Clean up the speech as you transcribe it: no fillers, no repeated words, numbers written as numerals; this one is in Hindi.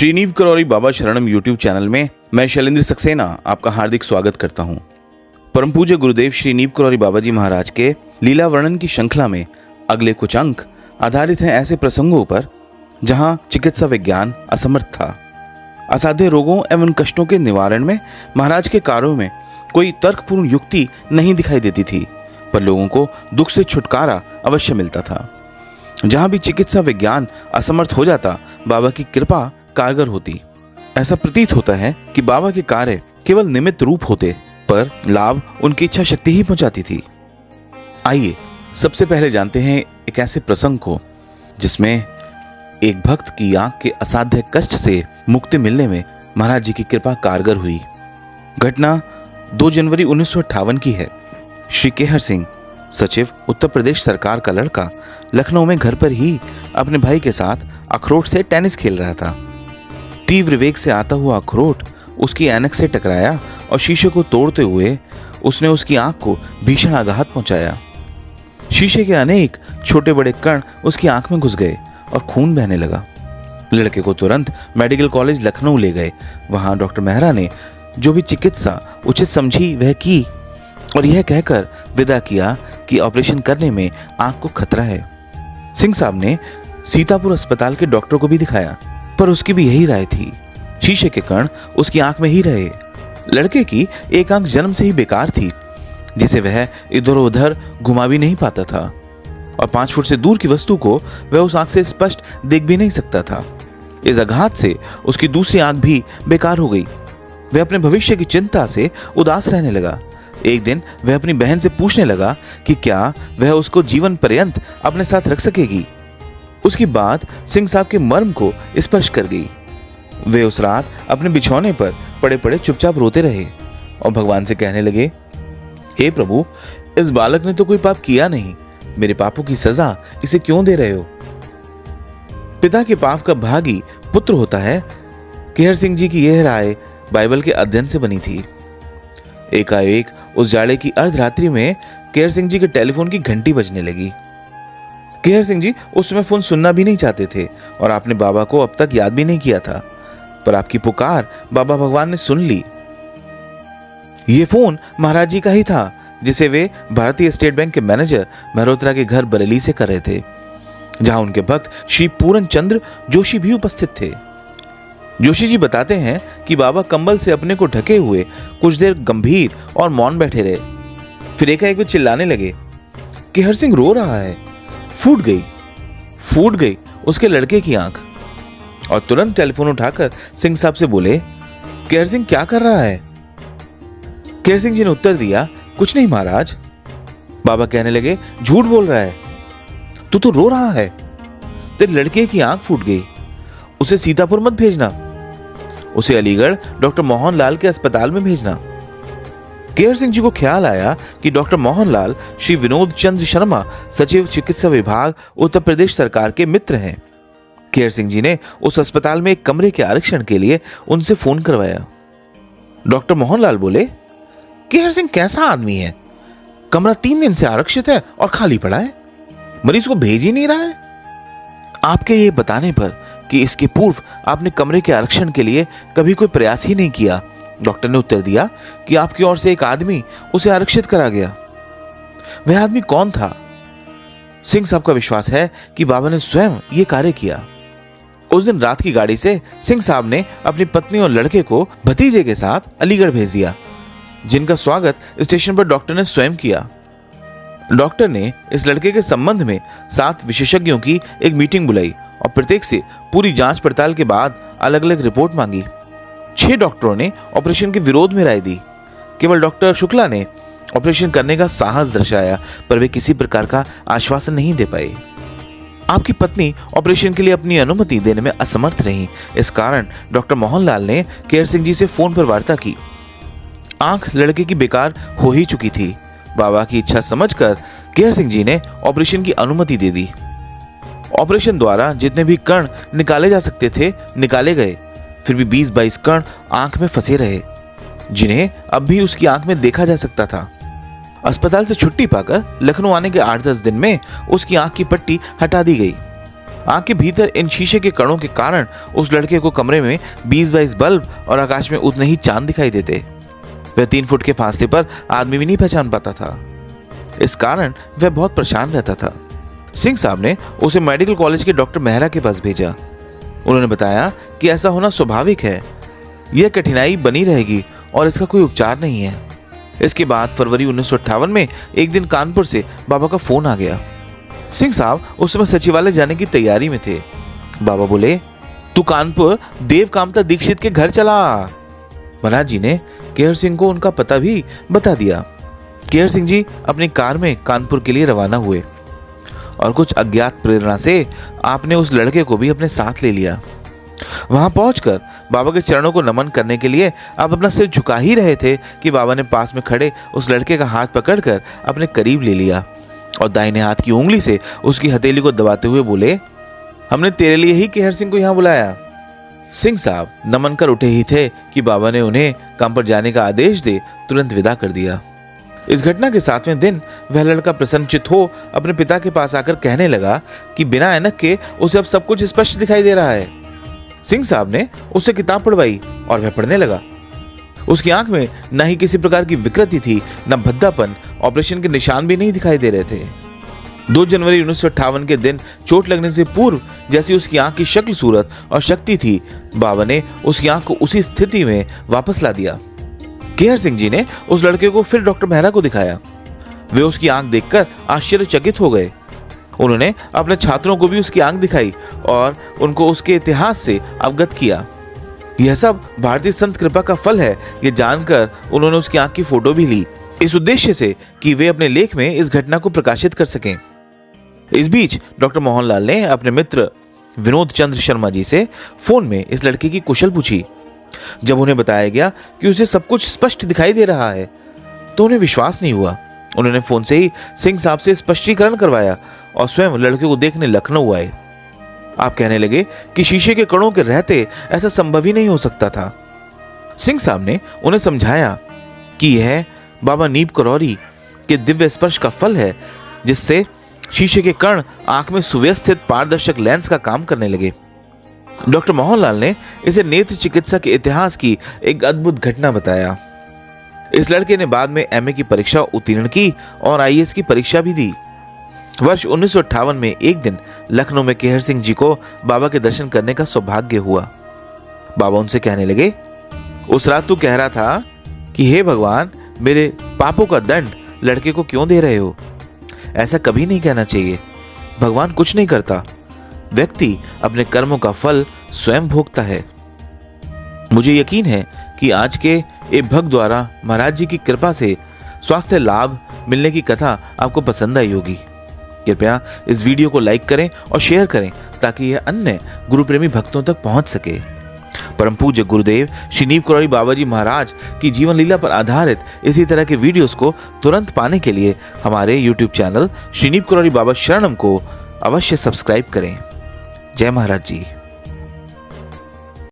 श्रीनीव करौरी बाबा शरणम यूट्यूब चैनल में मैं शैलेंद्र सक्सेना आपका हार्दिक स्वागत करता हूं। परम पूज्य गुरुदेव श्रीनीव करौरी बाबा जी महाराज के लीला वर्णन की श्रृंखला में अगले कुछ अंक आधारित हैं ऐसे प्रसंगों पर जहां चिकित्सा विज्ञान असमर्थ था। असाध्य रोगों एवं कष्टों के निवारण में महाराज के कार्यों में कोई तर्कपूर्ण युक्ति नहीं दिखाई देती थी, पर लोगों को दुख से छुटकारा अवश्य मिलता था। जहां भी चिकित्सा विज्ञान असमर्थ हो जाता, बाबा की कृपा कारगर होती। ऐसा प्रतीत होता है कि बाबा के कार्य केवल निमित्त रूप होते, पर लाभ उनकी इच्छा शक्ति ही पहुंचाती थी। आइए सबसे पहले जानते हैं एक ऐसे प्रसंग को जिसमें एक भक्त की आंख के असाध्य कष्ट से मुक्ति मिलने में महाराज जी की कृपा कारगर हुई। घटना 2 जनवरी 1958 की है। श्री केहर सिंह, सचिव उत्तर प्रदेश सरकार का लड़का, लखनऊ में घर पर ही अपने भाई के साथ अखरोट से टेनिस खेल रहा था। तीव्र वेग से आता हुआ अखरोट उसकी ऐनक से टकराया और शीशे को तोड़ते हुए उसने उसकी आंख को भीषण आघात पहुंचाया। शीशे के अनेक छोटे बड़े कण उसकी आंख में घुस गए और खून बहने लगा। लड़के को तुरंत मेडिकल कॉलेज लखनऊ ले गए। वहां डॉक्टर मेहरा ने जो भी चिकित्सा उचित समझी वह की और यह कहकर विदा किया कि ऑपरेशन करने में आंख को खतरा है। सिंह साहब ने सीतापुर अस्पताल के डॉक्टर को भी दिखाया, पर उसकी भी यही राय थी। शीशे के कण उसकी आंख में ही रहे। लड़के की एक आंख जन्म से ही बेकार थी, जिसे वह इधर उधर घुमा भी नहीं पाता था और 5 फुट से दूर की वस्तु को वह उस आंख से स्पष्ट देख भी नहीं सकता था। इस आघात से उसकी दूसरी आंख भी बेकार हो गई। वह अपने भविष्य की चिंता से उदास रहने लगा। एक दिन वह अपनी बहन से पूछने लगा कि क्या वह उसको जीवन पर्यंत अपने साथ रख सकेगी। उसकी बात सिंह साहब के मर्म को स्पर्श कर गई। वे उस रात अपने बिछौने पर पड़े पड़े चुपचाप रोते रहे और भगवान से कहने लगे, हे प्रभु, इस बालक ने तो कोई पाप किया नहीं, मेरे पापों की सजा इसे क्यों दे रहे हो। पिता के पाप का भागी पुत्र होता है। केहर सिंह जी की यह राय बाइबल के अध्ययन से बनी थी। एकाएक उस जाड़े की अर्धरात्रि में केहर सिंह जी के टेलीफोन की घंटी बजने लगी। केहर सिंह जी उस समय फोन सुनना भी नहीं चाहते थे और आपने बाबा को अब तक याद भी नहीं किया था, पर आपकी पुकार बाबा भगवान ने सुन ली। ये फोन महाराज जी का ही था, जिसे वे भारतीय स्टेट बैंक के मैनेजर मल्होत्रा के घर बरेली से कर रहे थे, जहां उनके भक्त श्री पूरन चंद्र जोशी भी उपस्थित थे। जोशी जी बताते हैं कि बाबा कंबल से अपने को ढके हुए कुछ देर गंभीर और मौन बैठे रहे। फिर एकाएक वे चिल्लाने लगे, केहर सिंह रो रहा है। फूट गई उसके लड़के की आंख। और तुरंत टेलीफोन उठाकर सिंह साहब से बोले, केहर सिंह क्या कर रहा है। केहर सिंह जी ने उत्तर दिया, कुछ नहीं महाराज। बाबा कहने लगे, झूठ बोल रहा है, तू तो रो रहा है। तेरे लड़के की आंख फूट गई, उसे सीतापुर मत भेजना, उसे अलीगढ़ डॉक्टर मोहनलाल के अस्पताल में भेजना। केहर सिंह जी को ख्याल आया कि डॉक्टर मोहनलाल श्री विनोद चंद्र शर्मा, सचिव चिकित्सा विभाग, उत्तर प्रदेश सरकार के मित्र हैं। केहर सिंह जी ने उस अस्पताल में एक कमरे के आरक्षण के लिए उनसे फोन करवाया। डॉक्टर मोहनलाल बोले, केहर सिंह कैसा आदमी है, कमरा 3 दिन से आरक्षित है और खाली पड़ा है, मरीज को भेज ही नहीं रहा है। आपके ये बताने पर कि इसके पूर्व आपने कमरे के आरक्षण के लिए कभी कोई प्रयास ही नहीं किया, डॉक्टर ने उत्तर दिया कि आपकी ओर से एक आदमी उसे आरक्षित करा गया। वह आदमी कौन था? सिंह साहब का विश्वास है कि बाबा ने स्वयं यह कार्य किया। उस दिन रात की गाड़ी से सिंह साहब ने अपनी पत्नी और लड़के को भतीजे के साथ अलीगढ़ भेज दिया, जिनका स्वागत स्टेशन पर डॉक्टर ने स्वयं किया। डॉक्टर ने इस लड़के के संबंध में 7 विशेषज्ञों की एक मीटिंग बुलाई और प्रत्येक से पूरी जांच पड़ताल के बाद अलग अलग रिपोर्ट मांगी। 6 डॉक्टरों ने ऑपरेशन के विरोध में राय दी। केवल डॉक्टर शुक्ला ने ऑपरेशन करने का साहस दर्शाया, पर वे किसी प्रकार का आश्वासन नहीं दे पाए। आपकी पत्नी ऑपरेशन के लिए अपनी अनुमति देने में असमर्थ रही। इस कारण डॉक्टर मोहनलाल ने केहर सिंह जी से फोन पर वार्ता की। आंख लड़के की बेकार हो ही चुकी थी। बाबा की इच्छा समझकर केहर सिंह जी ने ऑपरेशन की अनुमति दे दी। ऑपरेशन द्वारा जितने भी कण निकाले जा सकते थे निकाले गए, फिर भी 20-22 कण आंख में फंसे रहे, जिन्हें अब भी उसकी आंख में देखा जा सकता था। अस्पताल से छुट्टी पाकर लखनऊ आने के 8-10 दिन में उसकी आंख की पट्टी हटा दी गई। आंख के भीतर इन शीशे के कणों के कारण उस लड़के को कमरे में 20-22 बल्ब और आकाश में उतने ही चांद दिखाई देते। वह 3 फुट के फासले पर आदमी भी नहीं पहचान पाता था। इस कारण वह बहुत परेशान रहता था। सिंह साहब ने उसे मेडिकल कॉलेज के डॉक्टर मेहरा के पास भेजा। उन्होंने बताया कि ऐसा होना स्वाभाविक है, यह कठिनाई बनी रहेगी और इसका कोई उपचार नहीं है। इसके बाद फरवरी 1958 में एक दिन कानपुर से बाबा का फोन आ गया। सिंह साहब उस समय सचिवालय जाने की तैयारी में थे। बाबा बोले, तू कानपुर देव कामता दीक्षित के घर चला। महाराज जी ने केहर सिंह को उनका पता भी बता दिया। केहर सिंह जी अपनी कार में कानपुर के लिए रवाना हुए और कुछ अज्ञात प्रेरणा से आपने उस लड़के को भी अपने साथ ले लिया। वहां पहुंचकर बाबा के चरणों को नमन करने के लिए आप अपना सिर झुका ही रहे थे कि बाबा ने पास में खड़े उस लड़के का हाथ पकड़कर अपने करीब ले लिया और दाहिने हाथ की उंगली से उसकी हथेली को दबाते हुए बोले, हमने तेरे लिए ही केहर सिंह को यहां बुलाया। सिंह साहब नमन कर उठे ही थे कि बाबा ने उन्हें काम पर जाने का आदेश दे तुरंत विदा कर दिया। इस घटना के 7वें दिन वह लड़का प्रसन्नचित हो अपने पिता के पास आकर कहने लगा कि बिना ऐनक के उसे अब सब कुछ स्पष्ट दिखाई दे रहा है। सिंह साहब ने उससे किताब पढ़वाई और वह पढ़ने लगा। उसकी आंख में न ही किसी प्रकार की विकृति थी, न भद्दापन, ऑपरेशन के निशान भी नहीं दिखाई दे रहे थे। 2 जनवरी 1958 के दिन चोट लगने से पूर्व जैसी उसकी आंख की शक्ल सूरत और शक्ति थी, बाबा ने उसकी आंख को उसी स्थिति में वापस ला दिया। केहर सिंह जी ने उस लड़के को फिर डॉक्टर मेहरा को दिखाया। वे उसकी आंख देखकर आश्चर्यचकित हो गए। उन्होंने अपने छात्रों को भी उसकी आंख दिखाई और उनको उसके इतिहास से अवगत किया। यह सब भारतीय संत कृपा का फल है, ये जानकर उन्होंने उसकी आंख की फोटो भी ली, इस उद्देश्य से कि वे अपने लेख में इस घटना को प्रकाशित कर सकें। इस बीच डॉक्टर मोहनलाल ने अपने मित्र विनोद चंद्र शर्मा जी से फोन में इस लड़के की कुशल पूछी। जब उन्हें बताया गया कि उसे सब कुछ स्पष्ट दिखाई दे रहा है तो उन्हें विश्वास नहीं हुआ। उन्होंने फोन से ही सिंह साहब से स्पष्टीकरण करवाया और स्वयं लड़के को देखने लखनऊ आए। आप कहने लगे कि शीशे के कणों के रहते ऐसा संभव ही नहीं हो सकता था। सिंह साहब ने उन्हें समझाया कि यह बाबा नीप करौरी के दिव्य स्पर्श का फल है, जिससे शीशे के कण आंख में सुव्यवस्थित पारदर्शक लेंस का काम करने लगे। डॉक्टर मोहनलाल ने इसे नेत्र चिकित्सा के इतिहास की एक अद्भुत घटना बताया। इस लड़के ने बाद में एमए की परीक्षा उत्तीर्ण की और आईएएस की परीक्षा भी दी। वर्ष 1958 में एक दिन लखनऊ में केहर सिंह जी को बाबा के दर्शन करने का सौभाग्य हुआ। बाबा उनसे कहने लगे, उस रात तू कह रहा था कि हे भगवान, मेरे पापों का दंड लड़के को क्यों दे रहे हो? ऐसा कभी नहीं कहना चाहिए। भगवान कुछ नहीं करता, व्यक्ति अपने कर्मों का फल स्वयं भोगता है। मुझे यकीन है कि आज के एक भक्त द्वारा महाराज जी की कृपा से स्वास्थ्य लाभ मिलने की कथा आपको पसंद आई होगी। कृपया इस वीडियो को लाइक करें और शेयर करें ताकि यह अन्य गुरु प्रेमी भक्तों तक पहुंच सके। परम पूज्य गुरुदेव श्री नीप करौरी बाबा जी महाराज की जीवन लीला पर आधारित इसी तरह के वीडियोस को तुरंत पाने के लिए हमारे YouTube चैनल श्री नीप करौरी बाबा शरणम को अवश्य सब्सक्राइब करें। जय महाराज जी।